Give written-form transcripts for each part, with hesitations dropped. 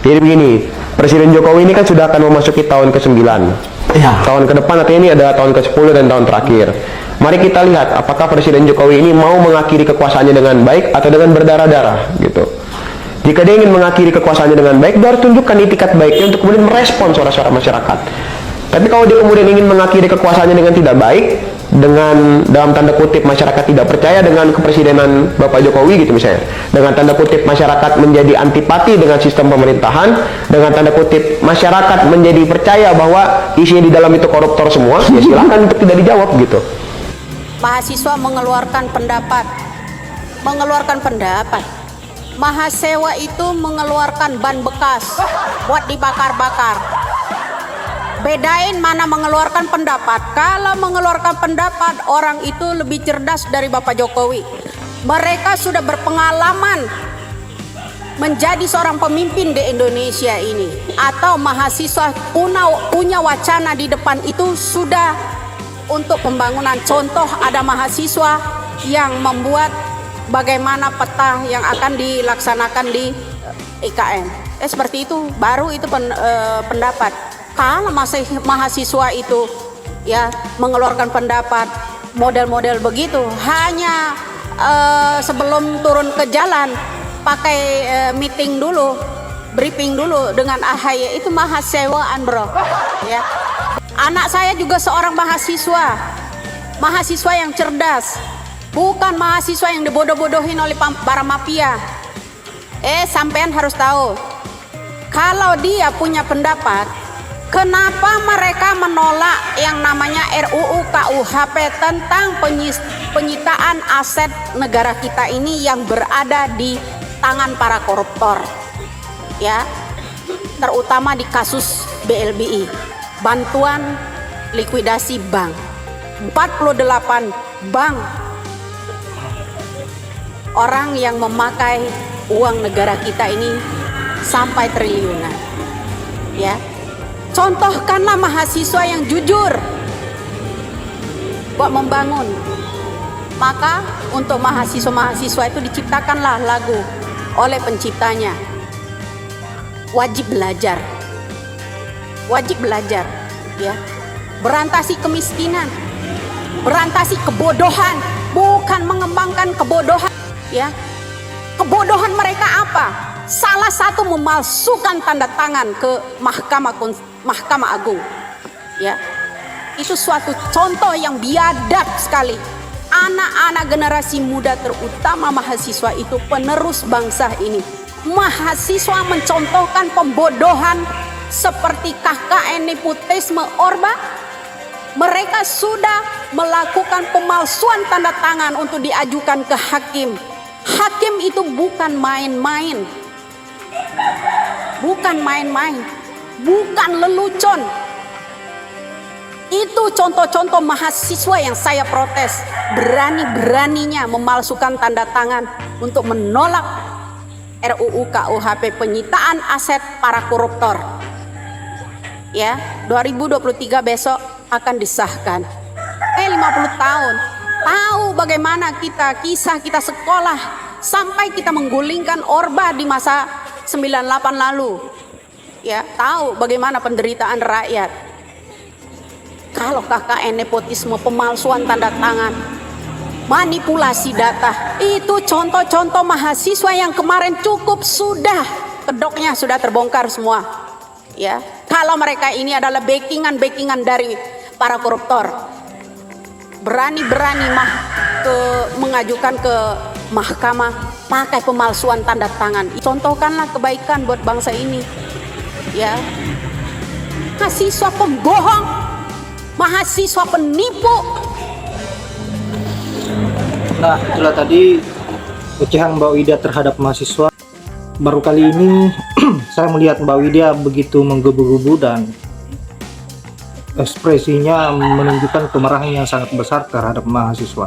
Jadi begini, Presiden Jokowi ini kan sudah akan memasuki tahun ke-9. Ya. Tahun ke depan artinya ini adalah tahun ke-10 dan tahun terakhir. Mari kita lihat apakah Presiden Jokowi ini mau mengakhiri kekuasaannya dengan baik atau dengan berdarah-darah gitu. Jika dia ingin mengakhiri kekuasaannya dengan baik, dia harus tunjukkan itikat baiknya untuk kemudian merespon suara-suara masyarakat. Tapi kalau dia kemudian ingin mengakhiri kekuasaannya dengan tidak baik, dengan dalam tanda kutip masyarakat tidak percaya dengan kepresidenan Bapak Jokowi gitu misalnya, dengan tanda kutip masyarakat menjadi antipati dengan sistem pemerintahan, dengan tanda kutip masyarakat menjadi percaya bahwa isinya di dalam itu koruptor semua, ya silakan untuk tidak dijawab gitu. Mahasiswa mengeluarkan pendapat. Mahasiswa itu mengeluarkan ban bekas buat dibakar-bakar. Bedain mana mengeluarkan pendapat. Kalau mengeluarkan pendapat, orang itu lebih cerdas dari Bapak Jokowi. Mereka sudah berpengalaman menjadi seorang pemimpin di Indonesia ini. Atau mahasiswa punya wacana di depan itu sudah untuk pembangunan. Contoh, ada mahasiswa yang membuat bagaimana peta yang akan dilaksanakan di IKN. Seperti itu, baru itu pendapat. Kalau mahasiswa itu ya mengeluarkan pendapat model-model begitu, hanya sebelum turun ke jalan pakai meeting dulu, briefing dulu dengan AHY, itu mahasiswaan bro ya. Anak saya juga seorang mahasiswa yang cerdas, bukan mahasiswa yang dibodoh-bodohin oleh para mafia. Sampean harus tahu, kalau dia punya pendapat, kenapa mereka menolak yang namanya RUU KUHP tentang penyitaan aset negara kita ini yang berada di tangan para koruptor ya, terutama di kasus BLBI, bantuan likuidasi bank, 48 bank orang yang memakai uang negara kita ini sampai triliunan ya. Contohkanlah mahasiswa yang jujur buat membangun. Maka untuk mahasiswa-mahasiswa itu diciptakanlah lagu oleh penciptanya. Wajib belajar ya. Berantasi kemiskinan, berantasi kebodohan, bukan mengembangkan kebodohan ya. Kebodohan mereka apa? Salah satu memalsukan tanda tangan ke Mahkamah Agung ya. Itu suatu contoh yang biadab sekali. Anak-anak generasi muda, terutama mahasiswa, itu penerus bangsa ini. Mahasiswa mencontohkan pembodohan seperti KKN nepotisme Orba. Mereka sudah melakukan pemalsuan tanda tangan untuk diajukan ke hakim. Hakim itu bukan main-main, bukan lelucon. Itu contoh-contoh mahasiswa yang saya protes, berani-beraninya memalsukan tanda tangan untuk menolak RUU KUHP penyitaan aset para koruptor ya. 2023 besok akan disahkan. 50 tahun tahu bagaimana kisah kita sekolah sampai kita menggulingkan Orba di masa 98 lalu ya, tahu bagaimana penderitaan rakyat. Kalau KKN nepotisme, pemalsuan tanda tangan, manipulasi data, itu contoh-contoh mahasiswa yang kemarin cukup sudah kedoknya sudah terbongkar semua ya. Kalau mereka ini adalah backingan dari para koruptor, berani-berani mengajukan ke mahkamah pakai pemalsuan tanda tangan. Contohkanlah kebaikan buat bangsa ini ya. Mahasiswa pembohong, mahasiswa penipu. Nah, itulah tadi ocehan Mbak Widya terhadap mahasiswa. Baru kali ini saya melihat Mbak Widya begitu menggebu-gebu dan ekspresinya menunjukkan kemarahan yang sangat besar terhadap mahasiswa.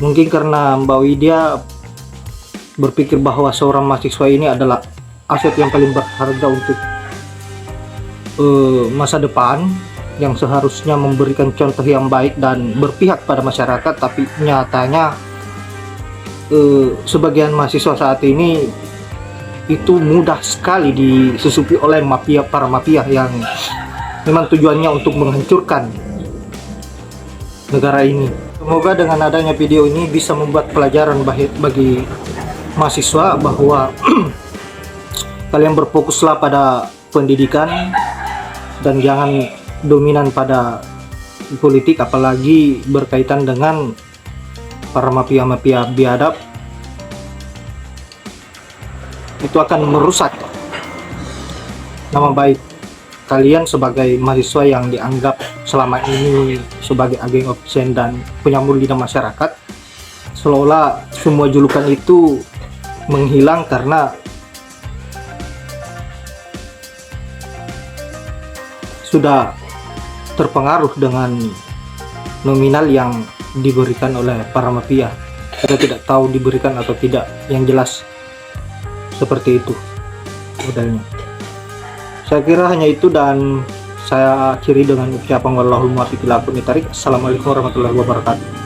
Mungkin karena Mbak Widya berpikir bahwa seorang mahasiswa ini adalah aset yang paling berharga untuk masa depan, yang seharusnya memberikan contoh yang baik dan berpihak pada masyarakat. Tapi nyatanya sebagian mahasiswa saat ini itu mudah sekali disusupi oleh para mafia yang memang tujuannya untuk menghancurkan negara ini. Semoga dengan adanya video ini bisa membuat pelajaran bagi mahasiswa bahwa kalian berfokuslah pada pendidikan dan jangan dominan pada politik, apalagi berkaitan dengan para mafia-mafia biadab. Itu akan merusak nama baik kalian sebagai mahasiswa yang dianggap selama ini sebagai agen absen dan penyambung lidah masyarakat. Seolah semua julukan itu menghilang karena sudah terpengaruh dengan nominal yang diberikan oleh para mafia. Kita tidak tahu diberikan atau tidak, yang jelas seperti itu modelnya. Saya kira hanya itu, dan saya akhiri dengan ucapan wallahul muwaffiq ila aqwamit thoriq. Assalamualaikum warahmatullahi wabarakatuh.